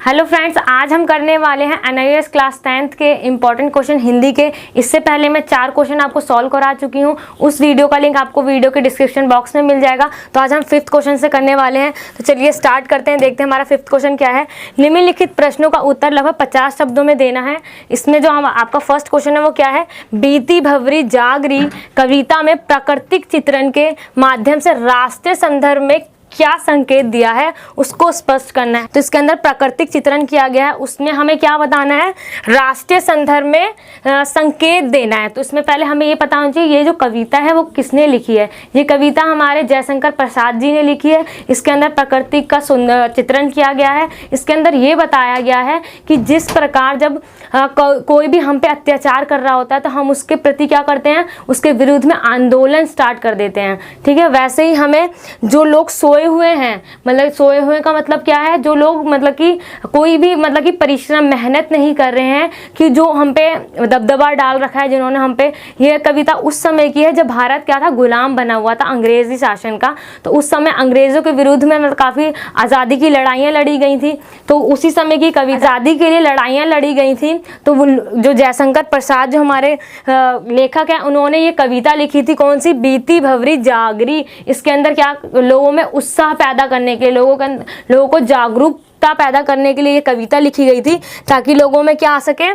Hello friends, आज हम करने वाले हैं एनआईएस क्लास 10th के इंपॉर्टेंट क्वेश्चन हिंदी के। इससे पहले मैं 4 क्वेश्चन आपको सॉल्व करा चुकी हूँ। उस वीडियो का लिंक आपको वीडियो के डिस्क्रिप्शन बॉक्स में मिल जाएगा। तो आज हम 5th क्वेश्चन से करने वाले हैं। तो चलिए स्टार्ट करते हैं, देखते हैं हमारा 5th क्वेश्चन क्या है। निम्नलिखित प्रश्नों का उत्तर लगभग 50 शब्दों में देना है। इसमें जो हम आपका फर्स्ट क्वेश्चन है वो क्या है, बीती भंवरी जागरी कविता में प्राकृतिक चित्रण के माध्यम से राष्ट्रीय संदर्भ में क्या संकेत दिया है उसको स्पष्ट करना है। तो इसके अंदर प्राकृतिक चित्रण किया गया है, उसमें हमें क्या बताना है, राष्ट्रीय संदर्भ में संकेत देना है। तो इसमें पहले हमें ये पता होना चाहिए ये जो कविता है वो किसने लिखी है। ये कविता हमारे जयशंकर प्रसाद जी ने लिखी है। इसके अंदर प्राकृतिक का सुंदर चित्रण किया गया है। इसके अंदर ये बताया गया है कि जिस प्रकार जब कोई भी हम पे अत्याचार कर रहा होता है तो हम उसके प्रति क्या करते हैं, उसके विरुद्ध में आंदोलन स्टार्ट कर देते हैं। ठीक है, वैसे ही हमें जो लोग सोए हुए हैं, मतलब सोए हुए का मतलब क्या है, जो लोग मतलब कि कोई भी मतलब कि परिश्रम मेहनत नहीं कर रहे हैं, कि जो हम पे दबदबा डाल रखा है जिन्होंने हम पे। ये कविता उस समय की है जब भारत क्या था, गुलाम बना हुआ था अंग्रेजी शासन का। तो उस समय अंग्रेजों के विरुद्ध में मतलब काफ़ी आज़ादी की लड़ाइयाँ लड़ी गई थी। तो उसी समय की कविता, आज़ादी के लिए लड़ाइयाँ लड़ी गई थी। तो वो जो जयशंकर प्रसाद जो हमारे लेखक हैं, उन्होंने ये कविता लिखी थी, कौन सी, बीती भंवरी जागरी। इसके अंदर क्या, लोगों में उत्साह पैदा करने के लिए, लोगों को जागरूकता पैदा करने के लिए ये कविता लिखी गई थी, ताकि लोगों में क्या आ सके,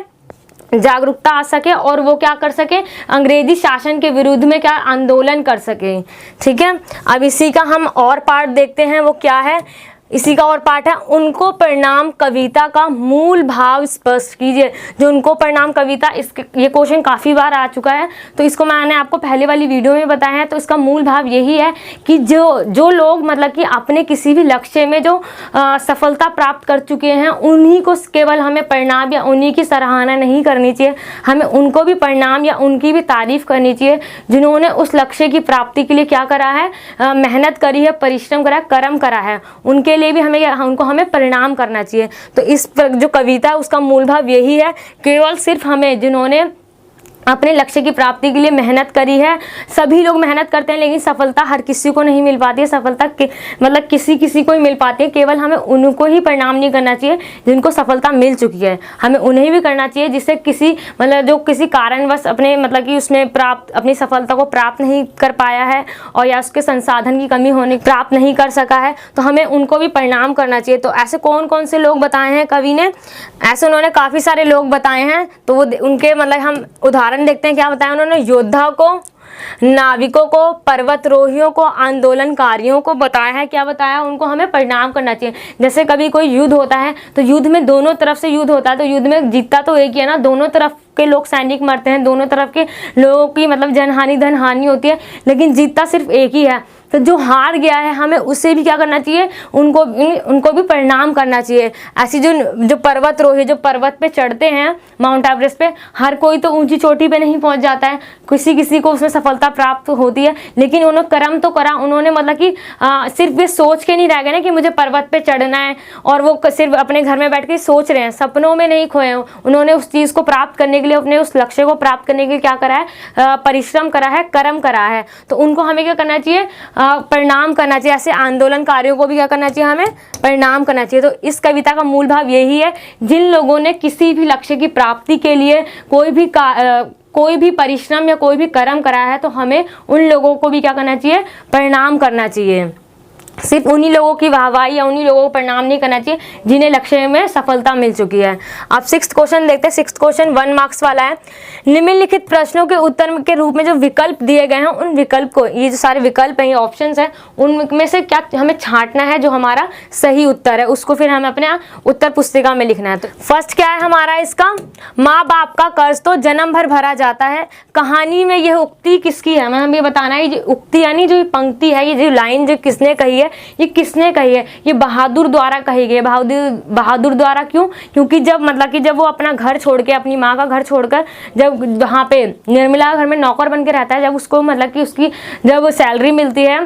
जागरूकता आ सके और वो क्या कर सके, अंग्रेजी शासन के विरुद्ध में क्या आंदोलन कर सके। ठीक है, अब इसी का हम और पार्ट देखते हैं, वो क्या है। इसी का और पार्ट है, उनको प्रणाम कविता का मूल भाव स्पष्ट कीजिए। जो उनको प्रणाम कविता, ये क्वेश्चन काफ़ी बार आ चुका है, तो इसको मैंने आपको पहले वाली वीडियो में बताया है। तो इसका मूल भाव यही है कि जो लोग मतलब कि अपने किसी भी लक्ष्य में जो सफलता प्राप्त कर चुके हैं, उन्हीं को केवल हमें प्रणाम या उन्हीं की सराहना नहीं करनी चाहिए, हमें उनको भी प्रणाम या उनकी भी तारीफ करनी चाहिए, जिन्होंने उस लक्ष्य की प्राप्ति के लिए क्या करा है, मेहनत करी है, परिश्रम करा है, कर्म करा है। उनके लिए भी हमें परिणाम करना चाहिए। तो इस जो कविता है उसका मूल भाव यही है, केवल सिर्फ हमें जिन्होंने अपने लक्ष्य की प्राप्ति के लिए मेहनत करी है, सभी लोग मेहनत करते हैं लेकिन सफलता हर किसी को नहीं मिल पाती है। सफलता मतलब किसी को ही मिल पाती है। केवल हमें उनको ही प्रणाम नहीं करना चाहिए जिनको सफलता मिल चुकी है, हमें उन्हें भी करना चाहिए जिससे किसी मतलब जो किसी कारणवश अपने मतलब कि उसमें अपनी सफलता को प्राप्त नहीं कर पाया है, और या उसके संसाधन की कमी होने प्राप्त नहीं कर सका है, तो हमें उनको भी प्रणाम करना चाहिए। तो ऐसे कौन कौन से लोग बताए हैं कवि ने, ऐसे उन्होंने काफ़ी सारे लोग बताए हैं। तो वो उनके मतलब हम उदाहरण देखते हैं। क्या बताया उन्होंने, योद्धा को, नाविकों को, पर्वतरोहियों को, आंदोलनकारियों को बताया है। क्या बताया, उनको हमें प्रणाम करना चाहिए। जैसे कभी कोई युद्ध होता है तो युद्ध में दोनों तरफ से युद्ध होता है, तो युद्ध में जीतता तो एक ही है ना, दोनों तरफ के लोग सैनिक मरते हैं, दोनों तरफ के लोगों की मतलब जनहानि धन हानि होती है, लेकिन जीतता सिर्फ एक ही है। तो जो हार गया है हमें उससे भी क्या करना चाहिए, उनको भी प्रणाम करना चाहिए। ऐसी जो पर्वतरोही जो पर्वत पे चढ़ते हैं, माउंट एवरेस्ट पे, हर कोई तो ऊंची चोटी पे नहीं पहुंच जाता है, किसी को उसमें सफलता प्राप्त होती है, लेकिन उन्होंने कर्म तो करा। उन्होंने मतलब कि सिर्फ ये सोच के नहीं रह गए ना कि मुझे पर्वत पे चढ़ना है, और वो सिर्फ अपने घर में बैठ के सोच रहे हैं, सपनों में नहीं खोए। उन्होंने उस चीज़ को प्राप्त करने के लिए, अपने उस लक्ष्य को प्राप्त करने के लिए क्या करा है, परिश्रम करा है, कर्म करा है। तो उनको हमें क्या करना चाहिए, प्रणाम करना चाहिए। ऐसे आंदोलनकारियों को भी क्या करना चाहिए, हमें प्रणाम करना चाहिए। तो इस कविता का मूल भाव यही है, जिन लोगों ने किसी भी लक्ष्य की प्राप्ति के लिए कोई भी परिश्रम या कोई भी कर्म कराया है, तो हमें उन लोगों को भी क्या करना चाहिए, प्रणाम करना चाहिए। सिर्फ उन्हीं लोगों की वाहवाही या उन्हीं लोगों को प्रणाम नहीं करना चाहिए जिन्हें लक्ष्य में सफलता मिल चुकी है। अब 6th क्वेश्चन देखते हैं। 6th क्वेश्चन 1 मार्क्स वाला है। निम्नलिखित प्रश्नों के उत्तर के रूप में जो विकल्प दिए गए हैं, उन विकल्प को, ये जो सारे विकल्प हैं, ये ऑप्शंस हैं, उनमें से क्या हमें छांटना है जो हमारा सही उत्तर है, उसको फिर हमें अपने उत्तर पुस्तिका में लिखना है। तो फर्स्ट क्या है हमारा इसका, माँ बाप का कर्ज तो जन्म भर भरा जाता है। कहानी में यह उक्ति किसकी है, हमें ये बताना है। ये उक्ति यानी जो पंक्ति है, ये जो लाइन जो किसने कही है, ये किसने कही है, ये बहादुर द्वारा कही गई है। बहादुर द्वारा क्यों, क्योंकि जब मतलब कि जब वो अपना घर छोड़ के, अपनी माँ का घर छोड़कर जब वहाँ पे निर्मला घर में नौकर बन के रहता है, जब उसको मतलब कि उसकी जब सैलरी मिलती है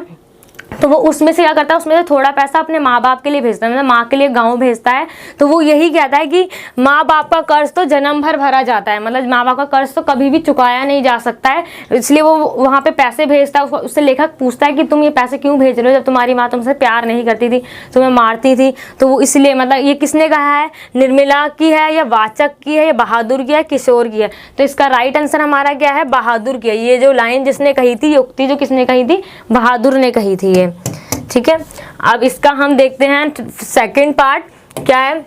तो वो उसमें से क्या करता है, उसमें से थोड़ा पैसा अपने माँ बाप के लिए भेजता है, मतलब माँ के लिए गाँव भेजता है। तो वो यही कहता है कि माँ बाप का कर्ज तो जन्म भर भरा जाता है, मतलब माँ बाप का कर्ज तो कभी भी चुकाया नहीं जा सकता है, इसलिए वो वहाँ पे पैसे भेजता है। उससे लेखक पूछता है कि तुम ये पैसे क्यों भेज रहे हो, जब तुम्हारी माँ तुमसे प्यार नहीं करती थी, तुम्हें मारती थी। तो वो इसलिए, मतलब ये किसने कहा है, निर्मला की है या वाचक की है या बहादुर की है, किशोर की है? तो इसका राइट आंसर हमारा क्या है, बहादुर की है। ये जो लाइन जिसने कही थी, युक्ति जो किसने कही थी, बहादुर ने कही थी ये, ठीक है। अब इसका हम देखते हैं सेकंड पार्ट क्या है।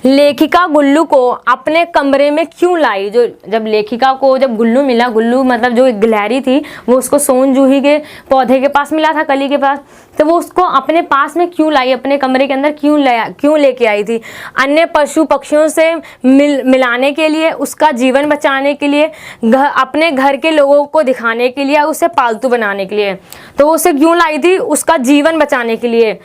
लेखिका गुल्लू को अपने कमरे में क्यों लाई? जो जब लेखिका को जब गुल्लू मिला, गुल्लू मतलब जो एक गिलहरी थी, वो उसको सोन जूही के पौधे के पास मिला था, कली के पास, तो वो उसको अपने पास में क्यों लाई, अपने कमरे के अंदर क्यों लेके आई थी? अन्य पशु पक्षियों से मिलाने के लिए, उसका जीवन बचाने के लिए, अपने घर के लोगों को दिखाने के लिए, उसे पालतू बनाने के लिए? तो वो उसे क्यों लाई थी? उसका जीवन बचाने के लिए।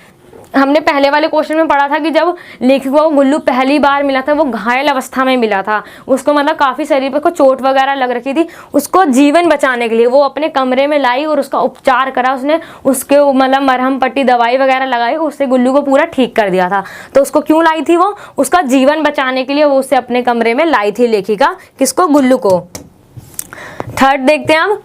हमने पहले वाले क्वेश्चन में पढ़ा था कि जब लेखिका को गुल्लू पहली बार मिला था, वो घायल अवस्था में मिला था, उसको मतलब काफ़ी शरीर पर को चोट वगैरह लग रखी थी, उसको जीवन बचाने के लिए वो अपने कमरे में लाई और उसका उपचार करा, उसने उसके मतलब मरहम पट्टी दवाई वगैरह लगाई, उससे गुल्लू को पूरा ठीक कर दिया था। तो उसको क्यों लाई थी? वो उसका जीवन बचाने के लिए वो उसे अपने कमरे में लाई थी लेखिका, किसको, गुल्लू को। थर्ड देखते हैं अब,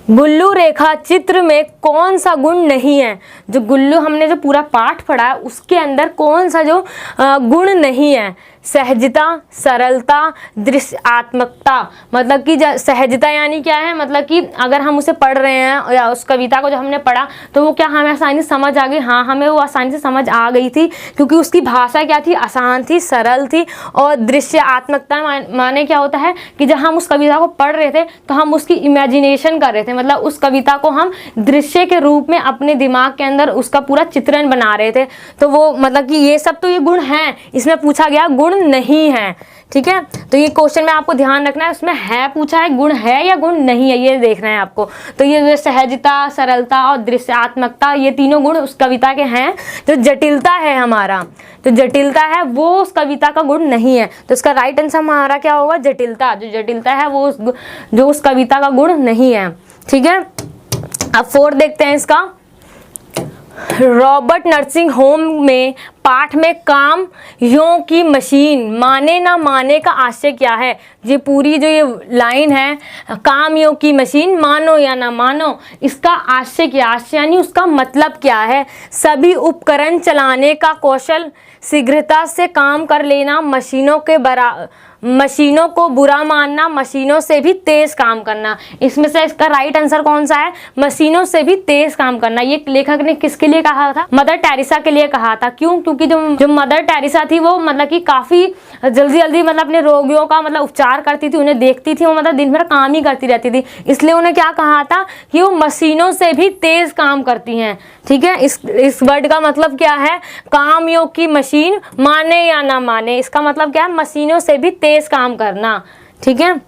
गुल्लू रेखा चित्र में कौन सा गुण नहीं है? जो गुल्लू हमने जो पूरा पाठ पढ़ा है उसके अंदर कौन सा जो गुण नहीं है? सहजता, सरलता, दृश्यात्मकता। मतलब कि सहजता यानी क्या है, मतलब कि अगर हम उसे पढ़ रहे हैं या उस कविता को जो हमने पढ़ा तो वो क्या हमें आसानी से समझ आ गई? हाँ, हमें वो आसानी से समझ आ गई थी, क्योंकि उसकी भाषा क्या थी, आसान थी, सरल थी। और दृश्यात्मकता माने क्या होता है कि जब हम उस कविता को पढ़ रहे थे तो हम उसकी इमेजिनेशन कर रहे थे, मतलब उस कविता को हम दृश्य के रूप में अपने दिमाग के अंदर उसका पूरा चित्रण बना रहे थे। तो वो मतलब कि ये सब तो ये गुण हैं, इसमें पूछा गया गुण नहीं है, ठीक है। तो ये क्वेश्चन में आपको ध्यान रखना है, उसमें है पूछा है, गुण है या गुण नहीं है, ये देखना है आपको। तो ये जो सहजता, सरलता और दृश्यात्मकता, ये तीनों गुण उस कविता के हैं। जो जटिलता है हमारा, तो जटिलता है वो उस कविता का गुण नहीं है। तो इसका राइट आंसर हमारा क्या होगा, जटिलता। जो जटिलता है वो जो उस कविता का गुण नहीं है, ठीक है। अब फोर्थ देखते हैं इसका। रॉबर्ट नर्सिंग होम में पाठ में काम यों की मशीन माने ना माने का आशय क्या है? ये पूरी जो ये लाइन है, काम यों की मशीन मानो या ना मानो, इसका आशय क्या, आशय यानी उसका मतलब क्या है? सभी उपकरण चलाने का कौशल, शीघ्रता से काम कर लेना, मशीनों को बुरा मानना, मशीनों से भी तेज काम करना। इसमें से इसका राइट आंसर कौन सा है? मशीनों से भी तेज काम करना। ये लेखक ने किसके लिए कहा था? मदर टेरेसा के लिए कहा था। क्यों? क्योंकि जो मदर टेरेसा थी वो मतलब कि काफी जल्दी जल्दी मतलब अपने रोगियों का मतलब उपचार करती थी, उन्हें देखती थी, वो मतलब दिन भर काम ही करती रहती थी, इसलिए उन्हें क्या कहा था कि वो मशीनों से भी तेज काम करती हैं, ठीक है। इस वर्ड का मतलब क्या है? काम योग की मशीन माने या ना माने, इसका मतलब क्या है? मशीनों से भी तेज काम करना, ठीक है।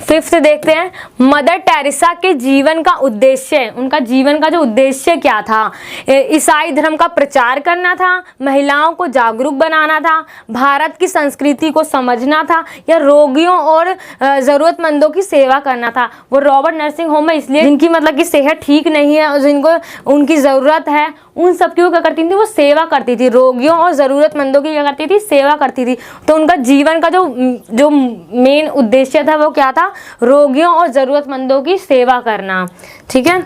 फिफ्थ देखते हैं, मदर टेरेसा के जीवन का उद्देश्य, उनका जीवन का जो उद्देश्य क्या था? ईसाई धर्म का प्रचार करना था, महिलाओं को जागरूक बनाना था, भारत की संस्कृति को समझना था, या रोगियों और ज़रूरतमंदों की सेवा करना था। वो रॉबर्ट नर्सिंग होम में इसलिए जिनकी मतलब कि सेहत ठीक नहीं है और जिनको उनकी ज़रूरत है, उन सब की वो क्या करती थी? वो सेवा करती थी, रोगियों और ज़रूरतमंदों की क्या करती थी? सेवा करती थी। तो उनका जीवन का जो मेन उद्देश्य था वो क्या था? रोगियों और ज़रूरतमंदों की सेवा करना, ठीक है।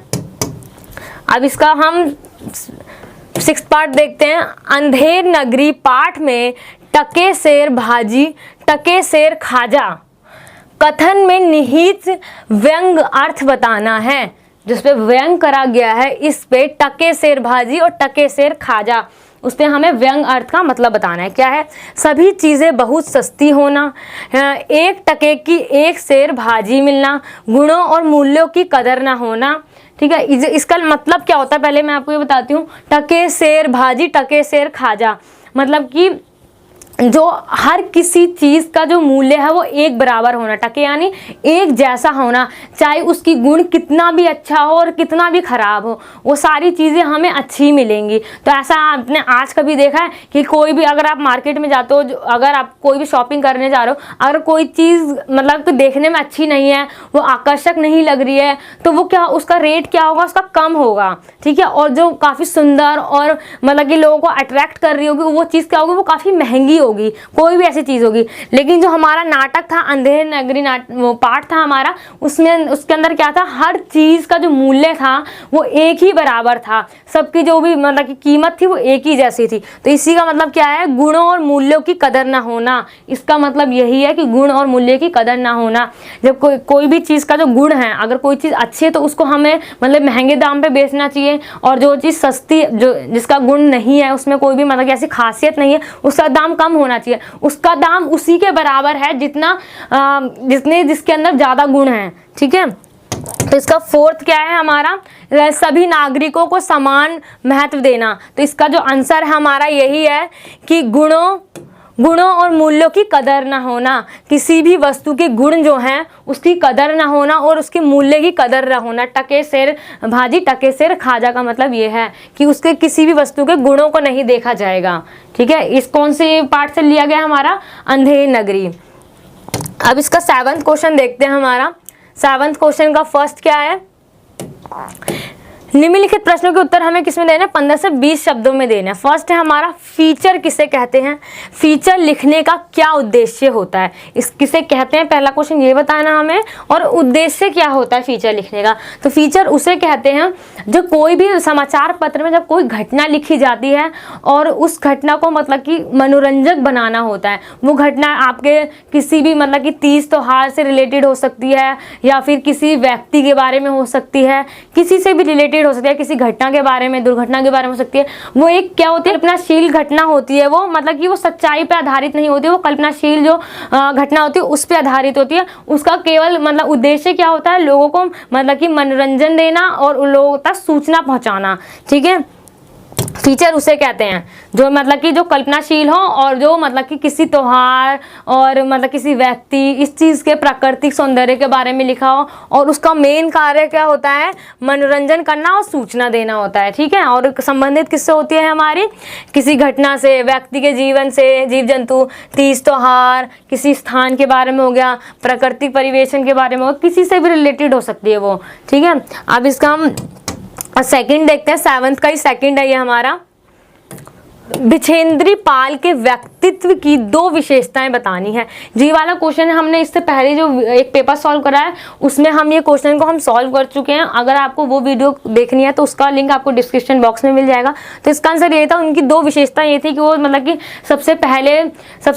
अब इसका हम सिक्स्थ पार्ट देखते हैं। अंधेर नगरी पाठ में टके शेर भाजी, टके शेर खाजा, कथन में निहित व्यंग अर्थ बताना है। जिस पे व्यंग करा गया है, इस पे टके शेर भाजी और टके शेर खाजा, उस पर हमें व्यंग अर्थ का मतलब बताना है। क्या है? सभी चीज़ें बहुत सस्ती होना, 1 टके की 1 शेर भाजी मिलना, गुणों और मूल्यों की कदर ना होना, ठीक है। इसका मतलब क्या होता है पहले मैं आपको ये बताती हूँ। टके शेर भाजी, टके शेर खाजा, मतलब कि जो हर किसी चीज़ का जो मूल्य है वो एक बराबर होना, टके यानी एक जैसा होना, चाहे उसकी गुण कितना भी अच्छा हो और कितना भी खराब हो, वो सारी चीज़ें हमें अच्छी मिलेंगी। तो ऐसा आपने आज कभी देखा है कि कोई भी, अगर आप मार्केट में जाते हो, अगर आप कोई भी शॉपिंग करने जा रहे हो, अगर कोई चीज़ मतलब देखने में अच्छी नहीं है, वो आकर्षक नहीं लग रही है, तो वो क्या, उसका रेट क्या होगा, उसका कम होगा, ठीक है। और जो काफ़ी सुंदर और मतलब कि लोगों को अट्रैक्ट कर रही होगी, वो चीज़ क्या होगी, वो काफ़ी महंगी होगी, कोई भी ऐसी चीज़ होगी। लेकिन जो हमारा नाटक था, अंधेर नगरी वो पाठ था हमारा, उसमें उसके अंदर क्या था, हर चीज़ का जो मूल्य था वो एक ही बराबर था, सबकी जो भी मतलब की कीमत थी वो एक ही जैसी थी। तो इसी का मतलब क्या है, गुणों और मूल्यों की कदर ना होना। इसका मतलब यही है कि गुण और मूल्य की कदर ना होना। जब कोई भी चीज़ का जो गुण है, अगर कोई चीज़ अच्छी है तो उसको हमें मतलब महंगे दाम पे बेचना चाहिए, और जो चीज़ सस्ती, जो जिसका गुण नहीं है, उसमें कोई भी मतलब ऐसी खासियत नहीं है, उसका दाम कम होना चाहिए। उसका दाम उसी के बराबर है जितना जिसके अंदर ज़्यादा गुण है, ठीक है। तो इसका फोर्थ क्या है हमारा, सभी नागरिकों को समान महत्व देना। तो इसका जो आंसर है हमारा यही है कि गुणों और मूल्यों की कदर ना होना। किसी भी वस्तु के गुण जो हैं उसकी कदर ना होना और उसके मूल्य की कदर ना होना। टके सिर भाजी टके सिर खाजा का मतलब ये है कि उसके किसी भी वस्तु के गुणों को नहीं देखा जाएगा, ठीक है। इस कौन से पार्ट से लिया गया हमारा, अंधेर नगरी। अब इसका 7वां क्वेश्चन देखते हैं हमारा। 7वां क्वेश्चन का फर्स्ट क्या है, निम्नलिखित प्रश्नों के उत्तर हमें किसमें देना है, 15 से 20 शब्दों में देना है। फर्स्ट है हमारा, फीचर किसे कहते हैं, फीचर लिखने का क्या उद्देश्य होता है, इस किसे कहते हैं, पहला क्वेश्चन ये बताना हमें, और उद्देश्य क्या होता है फीचर लिखने का। तो फीचर उसे कहते हैं जो कोई भी समाचार पत्र में जब कोई घटना लिखी जाती है और उस घटना को मतलब कि मनोरंजक बनाना होता है। वो घटना आपके किसी भी मतलब कि तीज त्योहार से रिलेटेड हो सकती है, या फिर किसी व्यक्ति के बारे में हो सकती है, किसी से भी रिलेटेड हो सकती है, किसी घटना के बारे में, दुर्घटना के बारे में हो सकती है। वो एक क्या होती है, कल्पनाशील घटना होती है। वो मतलब कि वो सच्चाई पे आधारित नहीं होती है, वो कल्पनाशील जो घटना होती है उस पे आधारित होती है। उसका केवल मतलब उद्देश्य क्या होता है, लोगों को मतलब कि मनोरंजन देना और उन लोगों तक सूचना पहुंचाना, ठीक है। फीचर उसे कहते हैं जो मतलब कि जो कल्पनाशील हो और जो मतलब कि किसी त्योहार और मतलब किसी व्यक्ति, इस चीज़ के प्राकृतिक सौंदर्य के बारे में लिखा हो, और उसका मेन कार्य क्या होता है, मनोरंजन करना और सूचना देना होता है, ठीक है। और संबंधित किससे होती है हमारी, किसी घटना से, व्यक्ति के जीवन से, जीव जंतु, तीज त्योहार, किसी स्थान के बारे में हो गया, प्राकृतिक परिवेशन के बारे में हो, किसी से भी रिलेटेड हो सकती है वो, ठीक है। अब इसका हम सेकंड देखते हैं, 7th का ही सेकंड है ये हमारा। बिछेंद्री पाल के व्यक्तित्व की 2 विशेषताएं बतानी है। जी वाला क्वेश्चन हमने इससे पहले जो एक पेपर सॉल्व करा है उसमें हम ये क्वेश्चन को हम सॉल्व कर चुके हैं। अगर आपको वो वीडियो देखनी है तो उसका लिंक आपको डिस्क्रिप्शन बॉक्स में मिल जाएगा। तो इसका आंसर ये था, उनकी 2 विशेषताएं ये थी कि वो मतलब कि सबसे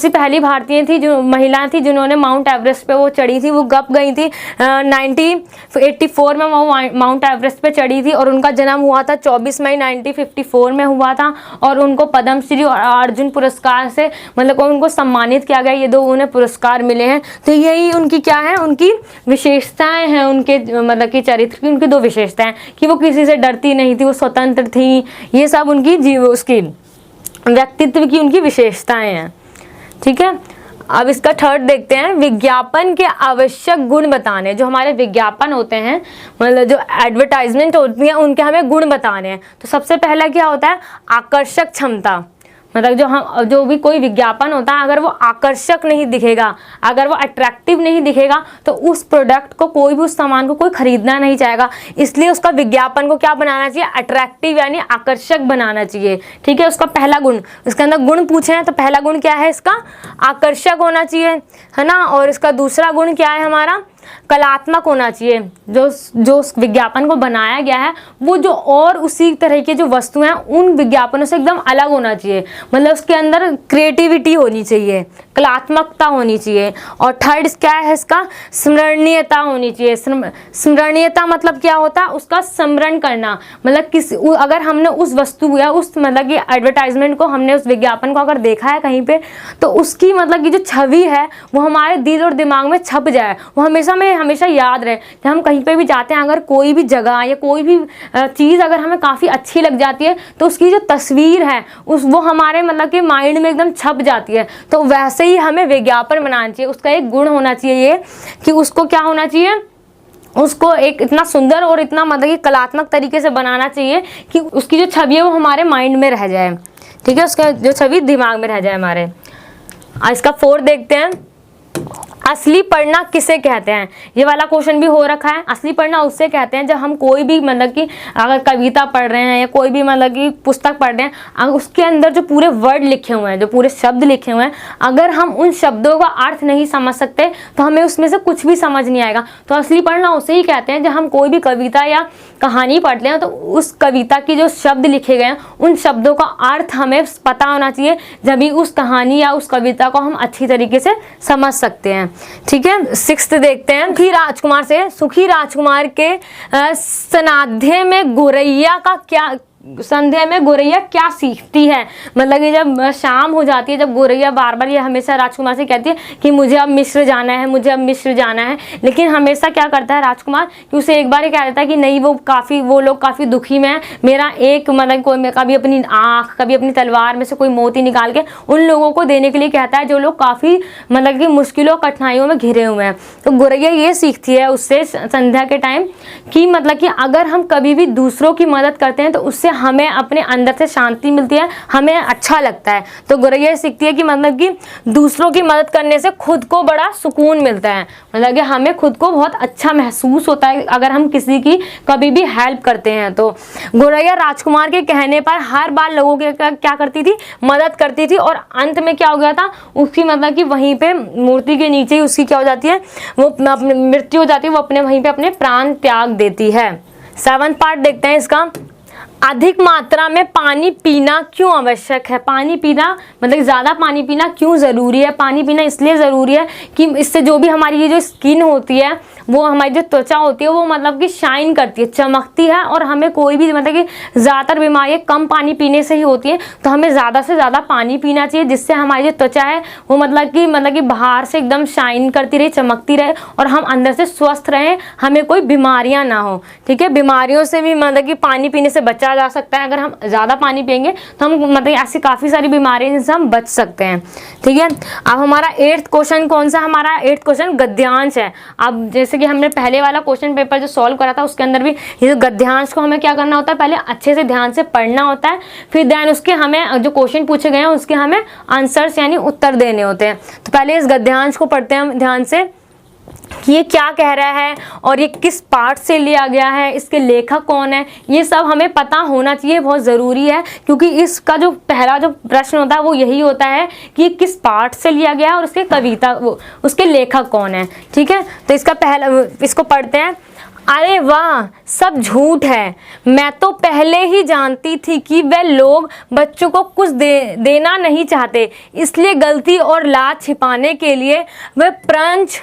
पहली भारतीय थी, जो महिला थी जिन्होंने माउंट एवरेस्ट पे वो चढ़ी थी। वो कब गई थी, 1984 में वो माउंट एवरेस्ट पे चढ़ी थी, और उनका जन्म हुआ था 24 मई 1954 में हुआ था, और उनको पद्मश्री और अर्जुन पुरस्कार से मतलब उनको सम्मानित किया गया। ये 2 उन्हें पुरस्कार मिले हैं। तो यही उनकी क्या है, उनकी विशेषताएं हैं, उनके मतलब कि चरित्र की उनकी 2 विशेषताएं, कि वो किसी से डरती नहीं थी, वो स्वतंत्र थी। ये सब उनकी उसकी व्यक्तित्व की उनकी विशेषताएं हैं, ठीक है। अब इसका थर्ड देखते हैं, विज्ञापन के आवश्यक गुण बताने। जो हमारे विज्ञापन होते हैं, मतलब जो एडवर्टाइजमेंट होती है, उनके हमें गुण बताने हैं। तो सबसे पहला क्या होता है, आकर्षक क्षमता। मतलब जो भी कोई विज्ञापन होता है, अगर वो आकर्षक नहीं दिखेगा, अगर वो अट्रैक्टिव नहीं दिखेगा, तो उस प्रोडक्ट को कोई भी, उस सामान को कोई खरीदना नहीं चाहेगा। इसलिए उसका विज्ञापन को क्या बनाना चाहिए, अट्रैक्टिव यानी आकर्षक बनाना चाहिए, ठीक है। उसका पहला गुण, उसके अंदर गुण पूछे हैं तो पहला गुण क्या है इसका, आकर्षक होना चाहिए, है ना। और इसका दूसरा गुण क्या है हमारा, कलात्मक होना चाहिए। जो विज्ञापन को बनाया गया है वो जो और उसी तरह के जो वस्तु हैं उन विज्ञापनों से एकदम अलग होना चाहिए। मतलब उसके अंदर क्रिएटिविटी होनी चाहिए, कलात्मकता होनी चाहिए। और थर्ड क्या है इसका, स्मरणीयता होनी चाहिए। स्मरणीयता मतलब क्या होता है, उसका स्मरण करना। मतलब अगर हमने उस वस्तु या उस मतलब कि एडवर्टाइजमेंट को, हमने उस विज्ञापन को अगर देखा है कहीं पे, तो उसकी मतलब की जो छवि है वो हमारे दिल और दिमाग में छप जाए, वो हमेशा हमें हमेशा याद रहे कि हम कहीं पे भी जाते हैं, अगर कोई भी जगह या कोई भी चीज़ अगर हमें काफ़ी अच्छी लग जाती है तो उसकी जो तस्वीर है वो हमारे मतलब कि माइंड में एकदम छप जाती है। तो वैसे ही हमें विज्ञापन बनाना चाहिए। उसका एक गुण होना चाहिए ये कि उसको क्या होना चाहिए, उसको एक इतना सुंदर और इतना मतलब कि कलात्मक तरीके से बनाना चाहिए कि उसकी जो छवि है वो हमारे माइंड में रह जाए, ठीक है, उसका जो छवि दिमाग में रह जाए हमारे। इसका 4 देखते हैं, असली पढ़ना किसे कहते हैं। ये वाला क्वेश्चन भी हो रखा है। असली पढ़ना उससे कहते हैं जब हम कोई भी मतलब कि अगर कविता पढ़ रहे हैं या कोई भी मतलब कि पुस्तक पढ़ रहे हैं, अगर उसके अंदर जो पूरे वर्ड लिखे हुए हैं, जो पूरे शब्द लिखे हुए हैं, अगर हम उन शब्दों का अर्थ नहीं समझ सकते तो हमें उसमें से कुछ भी समझ नहीं आएगा। तो असली पढ़ना उसे ही कहते हैं जब हम कोई भी कविता या कहानी पढ़ते हैं तो उस कविता की जो शब्द लिखे गए हैं उन शब्दों का अर्थ हमें पता होना चाहिए, जब भी उस कहानी या उस कविता को हम अच्छी तरीके से समझ सकते हैं, ठीक है। 6 देखते हैं, सुखी राजकुमार से। सुखी राजकुमार के सनाध्य में गोरैया का क्या, संध्या में गोरैया क्या सीखती है। मतलब कि जब शाम हो जाती है, जब गोरैया बार बार ये हमेशा राजकुमार से कहती है कि मुझे अब मिस्र जाना है, मुझे अब मिस्र जाना है, लेकिन हमेशा क्या करता है राजकुमार कि उसे एक बार ही कह देता है कि नहीं, वो लोग काफ़ी दुखी में है, मेरा एक मतलब कोई कभी अपनी आँख, कभी अपनी तलवार में से कोई मोती निकाल के उन लोगों को देने के लिए कहता है जो लोग काफ़ी मतलब कि मुश्किलों कठिनाइयों में घिरे हुए हैं। तो गोरैया ये सीखती है उससे संध्या के टाइम कि मतलब कि अगर हम कभी भी दूसरों की मदद करते हैं तो उससे हमें अपने अंदर से शांति मिलती है, हमें अच्छा लगता है। तो गोरैया सीखती है कि मतलब कि दूसरों की मदद करने से खुद को बड़ा सुकून मिलता है, मतलब कि हमें खुद को बहुत अच्छा महसूस होता है अगर हम किसी की कभी भी हेल्प करते हैं। तो गोरैया राजकुमार के कहने पर हर बार लोगों के क्या करती थी, मदद करती थी, और अंत में क्या हो गया था उसकी मतलब कि वहीं पे मूर्ति के नीचे ही उसकी क्या हो जाती है, वो मृत्यु हो जाती है, वो अपने वहीं पे अपने प्राण त्याग देती है। 7वां पार्ट देखते हैं इसका, अधिक मात्रा में पानी पीना क्यों आवश्यक है। पानी पीना मतलब ज़्यादा पानी पीना क्यों ज़रूरी है। पानी पीना इसलिए ज़रूरी है कि इससे जो भी हमारी ये जो स्किन होती है, वो हमारी जो त्वचा होती है, वो मतलब कि शाइन करती है, चमकती है, और हमें कोई भी मतलब कि ज़्यादातर बीमारियाँ कम पानी पीने से ही होती हैं। तो हमें ज़्यादा से ज़्यादा पानी पीना चाहिए जिससे हमारी जो त्वचा है वो मतलब कि बाहर से एकदम शाइन करती रहे, चमकती रहे, और हम अंदर से स्वस्थ रहें, हमें कोई बीमारियाँ ना हो, ठीक है। बीमारियों से भी मतलब कि पानी पीने से बचा जा सकता है। अगर हम ज़्यादा पानी पिएंगे तो हम मतलब ऐसी काफ़ी सारी बीमारियाँ जिनसे हम बच सकते हैं, ठीक है। अब हमारा 8th क्वेश्चन कौन सा, हमारा 8th क्वेश्चन गद्यांश है। अब जैसे कि हमने पहले वाला क्वेश्चन पेपर जो सॉल्व करा था उसके अंदर भी ये गद्यांश को हमें क्या करना होता है, पहले अच्छे से ध्यान से पढ़ना होता है, फिर देन उसके हमें जो क्वेश्चन पूछे गए हैं उसके हमें आंसर्स यानी उत्तर देने होते हैं। तो पहले इस गद्यांश को पढ़ते हैं हम ध्यान से कि ये क्या कह रहा है और ये किस पार्ट से लिया गया है, इसके लेखक कौन है, ये सब हमें पता होना चाहिए, बहुत ज़रूरी है। क्योंकि इसका जो पहला जो प्रश्न होता है वो यही होता है कि ये किस पार्ट से लिया गया है और उसके कविता वो उसके लेखक कौन है, ठीक है। तो इसका पहला इसको पढ़ते हैं। अरे वाह, सब झूठ है। मैं तो पहले ही जानती थी कि वे लोग बच्चों को कुछ देना नहीं चाहते, इसलिए गलती और लाज छिपाने के लिए वे प्रंच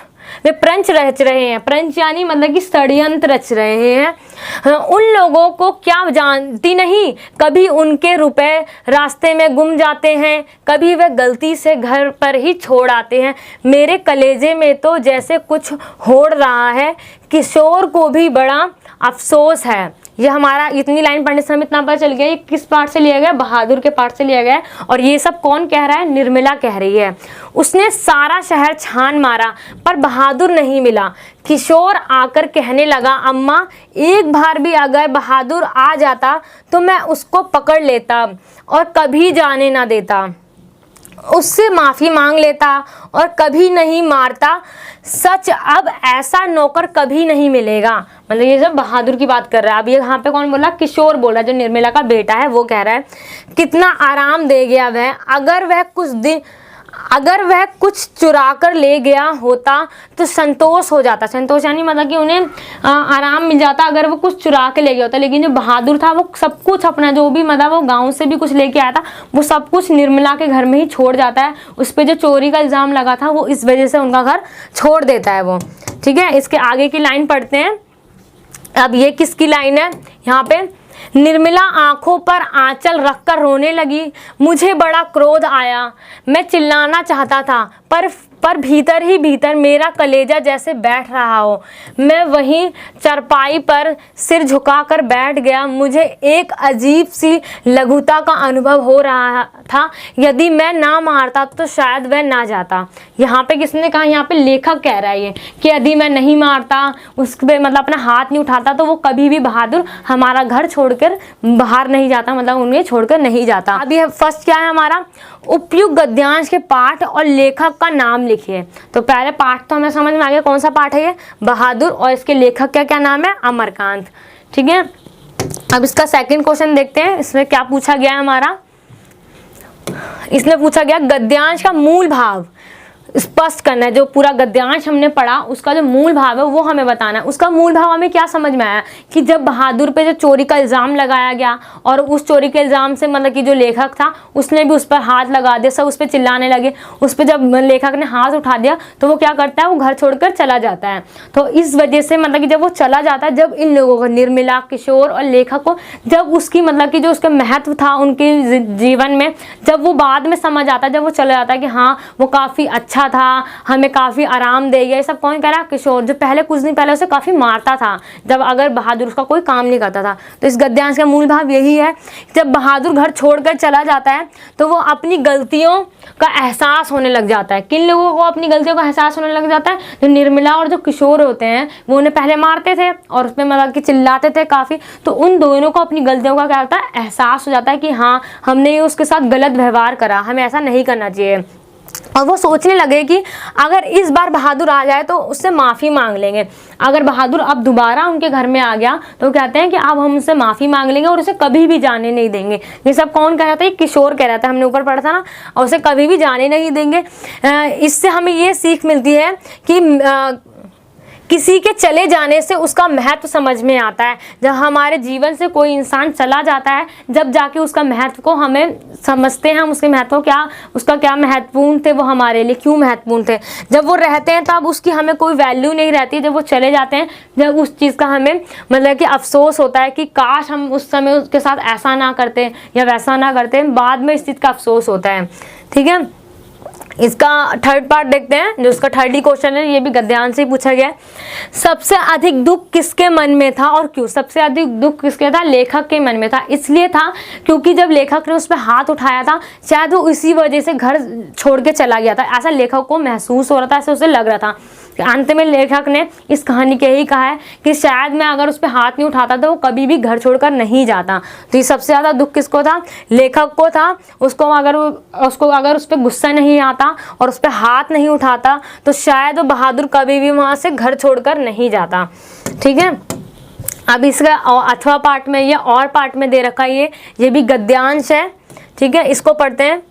रच रहे हैं। प्रंच यानी मतलब कि षड्यंत्र रच रहे हैं। उन लोगों को क्या जानती नहीं, कभी उनके रुपए रास्ते में गुम जाते हैं, कभी वे गलती से घर पर ही छोड़ आते हैं। मेरे कलेजे में तो जैसे कुछ होड़ रहा है, किशोर को भी बड़ा अफसोस है। ये हमारा इतनी लाइन पढ़ने से हमें इतना पता चल गया ये किस पार्ट से लिया गया, बहादुर के पार्ट से लिया गया है। और ये सब कौन कह रहा है, निर्मला कह रही है। उसने सारा शहर छान मारा पर बहादुर नहीं मिला। किशोर आकर कहने लगा, अम्मा एक बार भी अगर बहादुर आ जाता तो मैं उसको पकड़ लेता और कभी जाने ना देता, उससे माफ़ी मांग लेता और कभी नहीं मारता। सच, अब ऐसा नौकर कभी नहीं मिलेगा। मतलब ये जब बहादुर की बात कर रहा है। अब ये यहाँ पे कौन बोला, किशोर बोला, जो निर्मला का बेटा है वो कह रहा है। कितना आराम दे गया वह, अगर वह कुछ चुरा कर ले गया होता तो संतोष हो जाता। संतोष यानी मतलब कि उन्हें आराम मिल जाता अगर वो कुछ चुरा के ले गया होता। लेकिन जो बहादुर था वो सब कुछ अपना जो भी मतलब वो गांव से भी कुछ लेके आया था वो सब कुछ निर्मला के घर में ही छोड़ जाता है। उस पर जो चोरी का इल्ज़ाम लगा था वो इस वजह से उनका घर छोड़ देता है वो, ठीक है। इसके आगे की लाइन पढ़ते हैं। अब ये किसकी लाइन है, यहाँ पे निर्मला आंखों पर आंचल रखकर रोने लगी। मुझे बड़ा क्रोध आया, मैं चिल्लाना चाहता था पर भीतर ही भीतर मेरा कलेजा जैसे बैठ रहा हो। मैं वहीं चरपाई पर सिर झुकाकर बैठ गया। मुझे एक अजीब सी लघुता का अनुभव हो रहा था। यदि मैं ना मारता तो शायद वह ना जाता। यहाँ पे किसने कहा? यहाँ पे लेखक कह रहा है ये कि यदि मैं नहीं मारता, उस पे मतलब अपना हाथ नहीं उठाता, तो वो कभी भी बहादुर हमारा घर छोड़कर बाहर नहीं जाता, मतलब उन्हें छोड़कर नहीं जाता। अब ये फर्स्ट क्या है हमारा? उपयुक्त गद्यांश के पाठ और लेखक का नाम लिखिए। तो पहले पाठ तो हमें समझ में आ गया, कौन सा पाठ है ये? बहादुर। और इसके लेखक का क्या नाम है? अमरकांत। ठीक है, अब इसका सेकंड क्वेश्चन देखते हैं। इसमें क्या पूछा गया है हमारा? इसमें पूछा गया गद्यांश का मूल भाव स्पष्ट करना है। जो पूरा गद्यांश हमने पढ़ा उसका जो मूल भाव है वो हमें बताना है। उसका मूल भाव हमें क्या समझ में आया कि जब बहादुर पे जो चोरी का इल्ज़ाम लगाया गया और उस चोरी के इल्ज़ाम से मतलब कि जो लेखक था उसने भी उस पर हाथ लगा दिया, सब उस पर चिल्लाने लगे। उस पर जब लेखक ने हाथ उठा दिया तो वो क्या करता है? वो घर छोड़कर चला जाता है। तो इस वजह से मतलब कि जब वो चला जाता है, जब इन लोगों को, निर्मला, किशोर और लेखक को, जब उसकी मतलब कि जो उसका महत्व था उनके जीवन में, जब वो बाद में समझ आता है, जब वो चला जाता है कि हाँ वो काफ़ी अच्छा था, हमें काफ़ी आराम दे गया। ये सब कौन कह रहा है? किशोर, जो पहले कुछ दिन पहले उसे काफ़ी मारता था जब अगर बहादुर उसका कोई काम नहीं करता था। तो इस गद्यांश का मूल भाव यही है, जब बहादुर घर छोड़कर चला जाता है तो वो अपनी गलतियों का एहसास होने लग जाता है। किन लोगों को अपनी गलतियों का एहसास होने लग जाता है? जो निर्मला और जो किशोर होते हैं, वो उन्हें पहले मारते थे और उसमें मतलब कि चिल्लाते थे काफ़ी, तो उन दोनों को अपनी गलतियों का क्या होता है? एहसास हो जाता है कि हाँ हमने उसके साथ गलत व्यवहार करा, हमें ऐसा नहीं करना चाहिए। और वो सोचने लगे कि अगर इस बार बहादुर आ जाए तो उससे माफ़ी मांग लेंगे। अगर बहादुर अब दोबारा उनके घर में आ गया तो कहते हैं कि अब हम उससे माफ़ी मांग लेंगे और उसे कभी भी जाने नहीं देंगे। ये सब कौन कह रहा था? ये किशोर कह रहा था, हमने ऊपर पढ़ा था ना। और उसे कभी भी जाने नहीं देंगे। इससे हमें ये सीख मिलती है कि किसी के चले जाने से उसका महत्व समझ में आता है। जब हमारे जीवन से कोई इंसान चला जाता है, जब जाके उसका महत्व को हमें समझते हैं, हम उसके महत्व क्या, उसका क्या महत्वपूर्ण थे, वो हमारे लिए क्यों महत्वपूर्ण थे। जब वो रहते हैं तब उसकी हमें कोई वैल्यू नहीं रहती, जब वो चले जाते हैं जब उस चीज़ का हमें मतलब कि अफसोस होता है कि काश हम उस समय उसके साथ ऐसा ना करते या वैसा ना करते, बाद में इस चीज़ का अफसोस होता है। ठीक है, इसका थर्ड पार्ट देखते हैं, जो इसका थर्ड ही क्वेश्चन है, ये भी गद्यांश से ही पूछा गया है। सबसे अधिक दुख किसके मन में था और क्यों? सबसे अधिक दुख किसके था? लेखक के मन में था। इसलिए था क्योंकि जब लेखक ने उस पर हाथ उठाया था, शायद वो इसी वजह से घर छोड़ के चला गया था। ऐसा लेखक को महसूस हो रहा था, ऐसा उसे लग रहा था। अंत में लेखक ने इस कहानी के ही कहा है कि शायद मैं अगर उस पर हाथ नहीं उठाता तो वो कभी भी घर छोड़कर नहीं जाता। तो ये सबसे ज़्यादा दुख किसको था? लेखक को था। उसको अगर उस पर गुस्सा नहीं आता और उस पर हाथ नहीं उठाता तो शायद वो बहादुर कभी भी वहाँ से घर छोड़कर नहीं जाता। ठीक है, अब इसका अथवा पाठ में या और पाठ में दे रखा है, ये भी गद्यांश है। ठीक है, इसको पढ़ते हैं।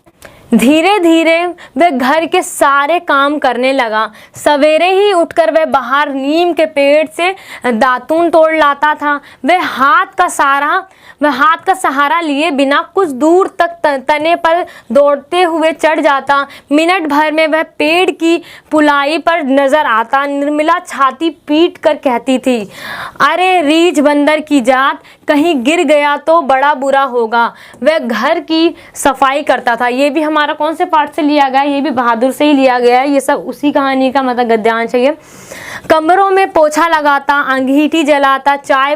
धीरे धीरे वह घर के सारे काम करने लगा। सवेरे ही उठकर वह बाहर नीम के पेड़ से दातून तोड़ लाता था। वह हाथ का सहारा लिए बिना कुछ दूर तक तने पर दौड़ते हुए चढ़ जाता। मिनट भर में वह पेड़ की पुलाई पर नजर आता। निर्मला छाती पीट कर कहती थी, अरे रीछ बंदर की जात, कहीं गिर गया तो बड़ा बुरा होगा। वह घर की सफाई करता था। ये भी हमारा कौन से पाठ से लिया गया है? ये भी बहादुर से ही लिया गया है। ये सब उसी कहानी का मतलब गद्यांश है ये। कमरों में पोछा लगाता, अंगीठी जलाता, चाय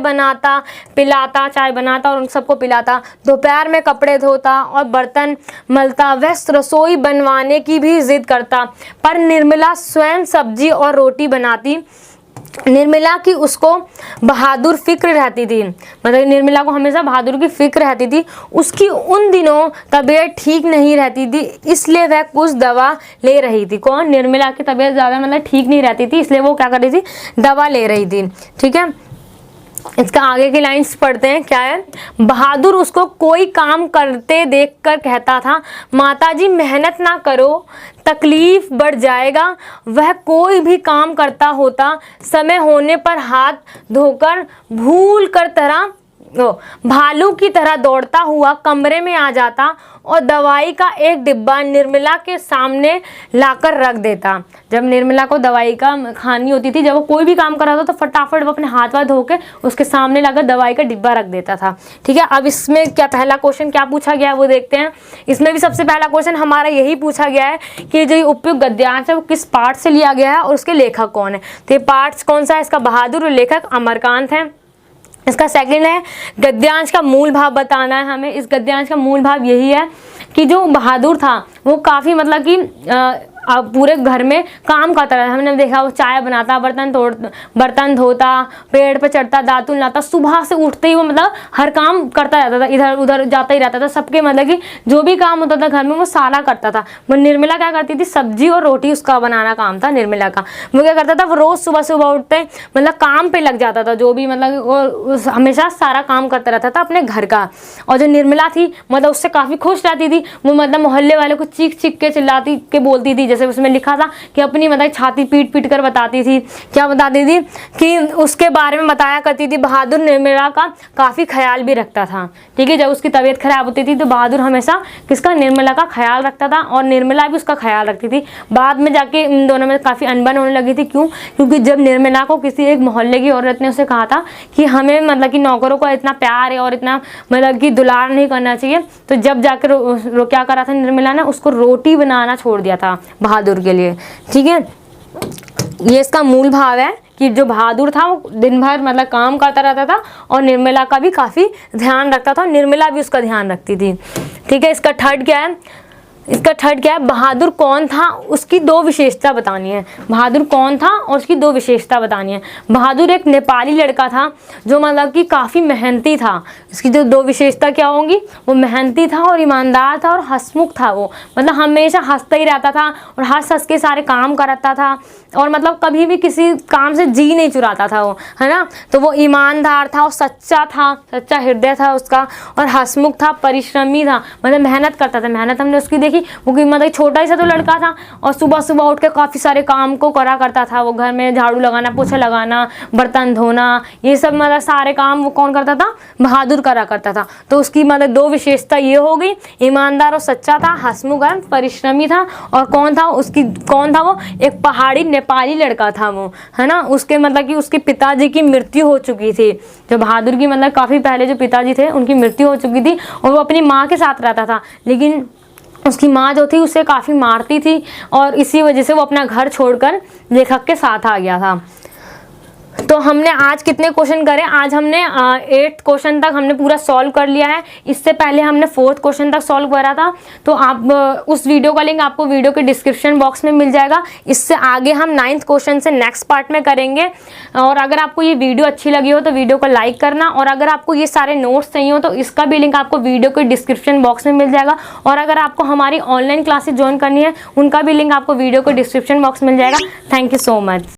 बनाता और उन सबको पिलाता। दोपहर में कपड़े धोता और बर्तन मलता। वह रसोई बनवाने की भी जिद करता, पर निर्मला स्वयं सब्जी और रोटी बनाती। निर्मला की उसको बहादुर फिक्र रहती थी, मतलब निर्मला को हमेशा बहादुर की फिक्र रहती थी। उसकी उन दिनों तबीयत ठीक नहीं रहती थी, इसलिए वह कुछ दवा ले रही थी। कौन? निर्मला की तबीयत ज़्यादा मतलब ठीक नहीं रहती थी, इसलिए वो क्या कर रही थी? दवा ले रही थी। ठीक है, इसका आगे की लाइंस पढ़ते हैं। क्या है? बहादुर उसको कोई काम करते देखकर कहता था, माताजी मेहनत ना करो, तकलीफ बढ़ जाएगा। वह कोई भी काम करता होता, समय होने पर हाथ धोकर भूल कर तरह भालू की तरह दौड़ता हुआ कमरे में आ जाता और दवाई का एक डिब्बा निर्मला के सामने लाकर रख देता। जब निर्मला को दवाई का खानी होती थी, जब वो कोई भी काम कर रहा था तो फटाफट वो अपने हाथ धो के उसके सामने लाकर दवाई का डिब्बा रख देता था। ठीक है, अब इसमें क्या पहला क्वेश्चन क्या पूछा गया है वो देखते हैं। इसमें भी सबसे पहला क्वेश्चन हमारा यही पूछा गया है कि जो उपयुक्त गद्यांश है वो किस पाठ से लिया गया है और उसके लेखक कौन है। तो ये पाठ कौन सा है इसका? बहादुर और लेखक अमरकांत है। इसका सेकंड है गद्यांश का मूल भाव बताना है हमें। इस गद्यांश का मूल भाव यही है कि जो बहादुर था वो काफ़ी मतलब कि पूरे घर में काम करता रहता। हमने देखा वो चाय बनाता, बर्तन धोता, पेड़ पे चढ़ता, दातुन लाता, सुबह से उठते ही वो मतलब हर काम करता रहता था, इधर उधर जाता ही रहता था। सबके मतलब कि जो भी काम होता था घर में वो सारा करता था। वो निर्मला क्या करती थी? सब्जी और रोटी उसका बनाना काम था निर्मला का। वो क्या करता था? वो रोज़ सुबह सुबह उठते मतलब काम पे लग जाता था, जो भी मतलब वो हमेशा सारा काम करता रहता था अपने घर का। और जो निर्मला थी मतलब उससे काफ़ी खुश रहती थी। वो मतलब मोहल्ले वाले को चीख चीख के चिल्लाती के बोलती थी, जैसे उसमें लिखा था कि अपनी मतलब छाती पीट पीट कर बताती थी। क्या बताती थी? कि उसके बारे में बताया करती थी बहादुर निर्मला का काफ़ी ख्याल भी रखता था। ठीक है, जब उसकी तबीयत खराब होती थी तो बहादुर हमेशा किसका? निर्मला का ख्याल रखता था और निर्मला भी उसका ख्याल रखती थी। बाद में जाके इन दोनों में काफ़ी अनबन होने लगी थी। क्यों? क्योंकि जब निर्मला को किसी एक मोहल्ले की औरत ने उसे कहा था कि हमें मतलब कि नौकरों को इतना प्यार है और इतना मतलब कि दुलार नहीं करना चाहिए, तो जब जाकर क्या करा था निर्मला ने? उसको रोटी बनाना छोड़ दिया था बहादुर के लिए। ठीक है, ये इसका मूल भाव है कि जो बहादुर था वो दिन भर मतलब काम करता रहता था और निर्मला का भी काफ़ी ध्यान रखता था और निर्मला भी उसका ध्यान रखती थी। ठीक है, इसका थर्ड क्या है? इसका थर्ड क्या है? बहादुर कौन था उसकी दो विशेषता बतानी है। बहादुर कौन था और उसकी दो विशेषता बतानी है। बहादुर एक नेपाली लड़का था जो मतलब कि काफ़ी मेहनती था। इसकी जो दो विशेषता क्या होंगी? वो मेहनती था और ईमानदार था और हंसमुख था। वो मतलब हमेशा हंसता ही रहता था और हंस हंस के सारे काम करता था और मतलब कभी भी किसी काम से जी नहीं चुराता था वो, है ना। तो वो ईमानदार था और सच्चा था, सच्चा हृदय था उसका, और हंसमुख था, परिश्रमी था, मतलब मेहनत करता था। मेहनत हमने उसकी देखी, वो मतलब छोटा ही सा तो लड़का था और सुबह सुबह उठ के काफ़ी सारे काम को करा करता था। वो घर में झाड़ू लगाना, पोछा लगाना, बर्तन धोना, ये सब मतलब सारे काम वो कौन करता था? बहादुर करा करता था। तो उसकी मतलब दो विशेषता ये हो गई, ईमानदार और सच्चा था, हंसमुख है, परिश्रमी था। और कौन था वो? एक पहाड़ी नेपाली लड़का था वो, है ना। उसके मतलब कि उसके पिताजी की मृत्यु हो चुकी थी। जो बहादुर की मतलब काफ़ी पहले जो पिताजी थे उनकी मृत्यु हो चुकी थी और वो अपनी माँ के साथ रहता था, लेकिन उसकी माँ जो थी उसे काफ़ी मारती थी और इसी वजह से वो अपना घर छोड़कर लेखक के साथ आ गया था। तो हमने आज कितने क्वेश्चन करे? आज हमने 8th क्वेश्चन तक हमने पूरा सॉल्व कर लिया है। इससे पहले हमने 4th क्वेश्चन तक सॉल्व करा था। तो आप उस वीडियो का लिंक आपको वीडियो के डिस्क्रिप्शन बॉक्स में मिल जाएगा। इससे आगे हम 9th क्वेश्चन से नेक्स्ट पार्ट में करेंगे। और अगर आपको ये वीडियो अच्छी लगी हो तो वीडियो को लाइक करना, और अगर आपको ये सारे नोट्स चाहिए हो तो इसका भी लिंक आपको वीडियो के डिस्क्रिप्शन बॉक्स में मिल जाएगा। और अगर आपको हमारी ऑनलाइन क्लासेस ज्वाइन करनी है उनका भी लिंक आपको वीडियो के डिस्क्रिप्शन बॉक्स में मिल जाएगा। Thank you so much.